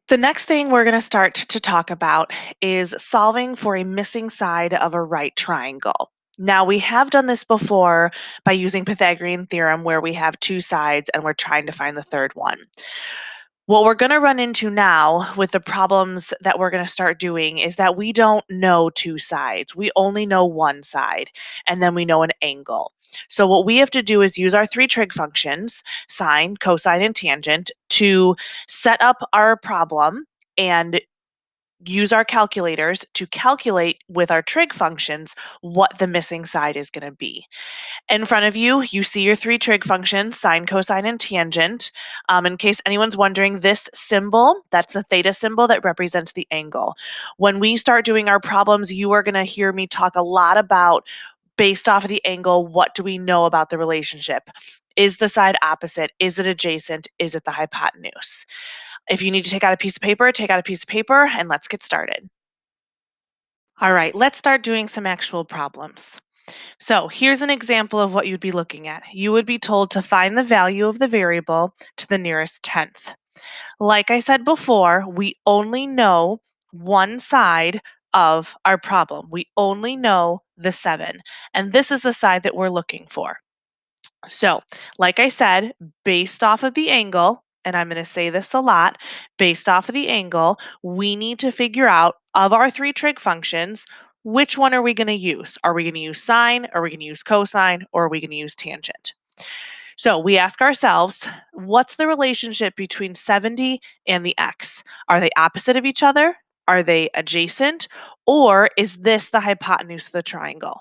The next thing we're going to start to talk about is solving for a missing side of a right triangle. Now, we have done this before by using Pythagorean theorem where we have two sides and we're trying to find the third one. What we're going to run into now with the problems that we're going to start doing is that we don't know two sides. We only know one side, and then we know an angle. So what we have to do is use our three trig functions, sine, cosine, and tangent, to set up our problem and use our calculators to calculate with our trig functions what the missing side is going to be. In front of you, you see your three trig functions, sine, cosine, and tangent. In case anyone's wondering, this symbol, that's the theta symbol that represents the angle. When we start doing our problems, you are going to hear me talk a lot about, based off of the angle, what do we know about the relationship? Is the side opposite? Is it adjacent? Is it the hypotenuse? If you need to take out a piece of paper, take out a piece of paper, and let's get started. All right, let's start doing some actual problems. So here's an example of what you'd be looking at. You would be told to find the value of the variable to the nearest tenth. Like I said before, we only know one side of our problem. We only know the 7, and this is the side that we're looking for. So, like I said, based off of the angle, and I'm going to say this a lot, based off of the angle, we need to figure out of our three trig functions, which one are we going to use? Are we going to use sine? Are we going to use cosine? Or are we going to use tangent? So we ask ourselves, what's the relationship between 70 and the x? Are they opposite of each other? Are they adjacent? Or is this the hypotenuse of the triangle?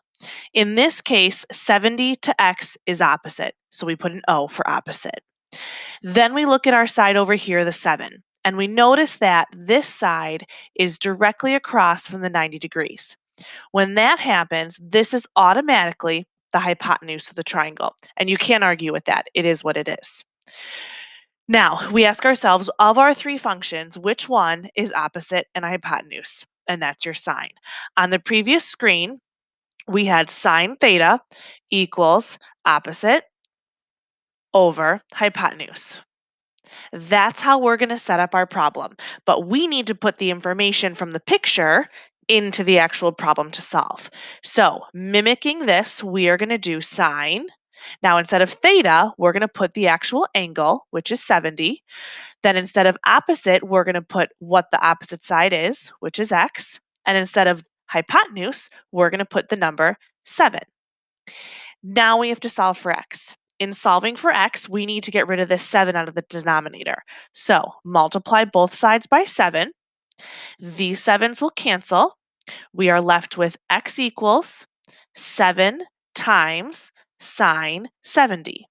In this case, 70 to x is opposite, so we put an O for opposite. Then we look at our side over here, the 7, and we notice that this side is directly across from the 90 degrees. When that happens, this is automatically the hypotenuse of the triangle, and you can't argue with that. It is what it is. Now, we ask ourselves, of our three functions, which one is opposite and hypotenuse? And that's your sine. On the previous screen, we had sine theta equals opposite over hypotenuse. That's how we're going to set up our problem. But we need to put the information from the picture into the actual problem to solve. So mimicking this, we are going to do sine. Now, instead of theta, we're going to put the actual angle, which is 70. Then instead of opposite, we're going to put what the opposite side is, which is x. And instead of hypotenuse, we're going to put the number 7. Now we have to solve for x. In solving for x, we need to get rid of this 7 out of the denominator. So multiply both sides by 7. These 7's will cancel. We are left with x equals 7 times sine 70.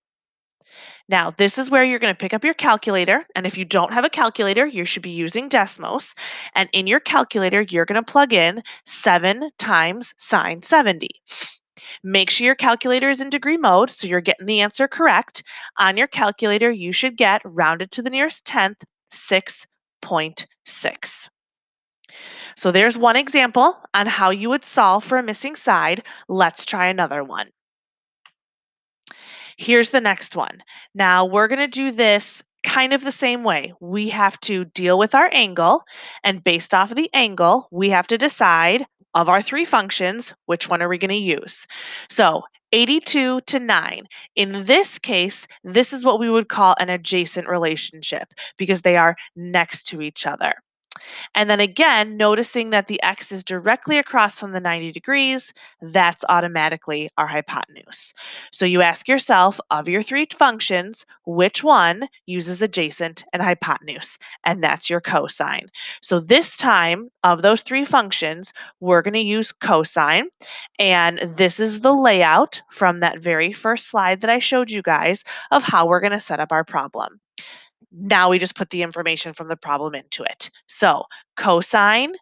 Now, this is where you're going to pick up your calculator. And if you don't have a calculator, you should be using Desmos. And in your calculator, you're going to plug in 7 times sine 70. Make sure your calculator is in degree mode so you're getting the answer correct. On your calculator, you should get, rounded to the nearest tenth, 6.6. So there's one example on how you would solve for a missing side. Let's try another one. Here's the next one. Now we're going to do this kind of the same way. We have to deal with our angle, and based off of the angle, we have to decide of our three functions, which one are we going to use? So 82 to 9. In this case, this is what we would call an adjacent relationship because they are next to each other. And then again, noticing that the x is directly across from the 90 degrees, that's automatically our hypotenuse. So you ask yourself, of your three functions, which one uses adjacent and hypotenuse? And that's your cosine. So this time, of those three functions, we're going to use cosine. And this is the layout from that very first slide that I showed you guys of how we're going to set up our problem. Now we just put the information from the problem into it. So cosine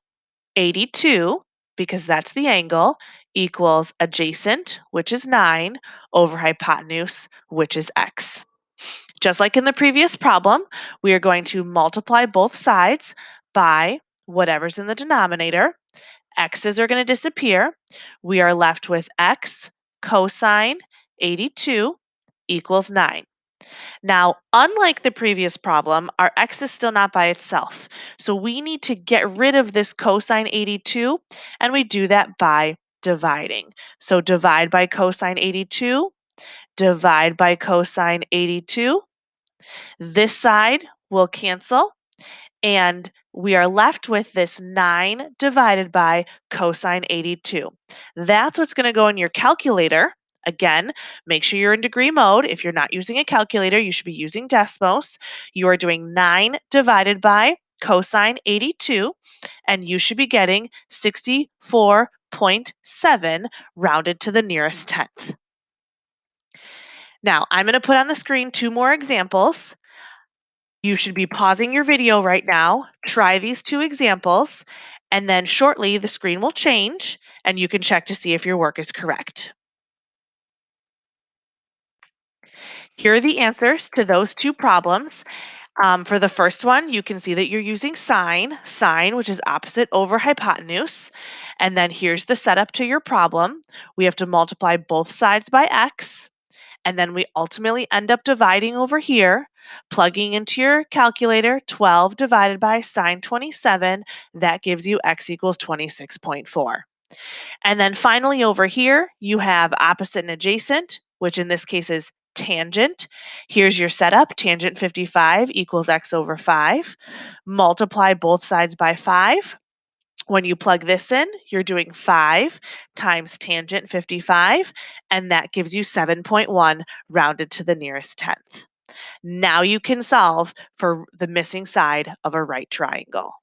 82, because that's the angle, equals adjacent, which is 9, over hypotenuse, which is x. Just like in the previous problem, we are going to multiply both sides by whatever's in the denominator. X's are going to disappear. We are left with x cosine 82 equals 9. Now, unlike the previous problem, our x is still not by itself. So we need to get rid of this cosine 82, and we do that by dividing. So divide by cosine 82, divide by cosine 82. This side will cancel, and we are left with this 9 divided by cosine 82. That's what's going to go in your calculator. Again, make sure you're in degree mode. If you're not using a calculator, you should be using Desmos. You are doing 9 divided by cosine 82, and you should be getting 64.7 rounded to the nearest tenth. Now, I'm going to put on the screen two more examples. You should be pausing your video right now. Try these two examples, and then shortly the screen will change and you can check to see if your work is correct. Here are the answers to those two problems. For the first one, you can see that you're using sine, which is opposite over hypotenuse. And then here's the setup to your problem. We have to multiply both sides by x. And then we ultimately end up dividing over here, plugging into your calculator 12 divided by sine 27. That gives you x equals 26.4. And then finally over here, you have opposite and adjacent, which in this case is tangent. Here's your setup. Tangent 55 equals x over 5. Multiply both sides by 5. When you plug this in, you're doing 5 times tangent 55, and that gives you 7.1 rounded to the nearest tenth. Now you can solve for the missing side of a right triangle.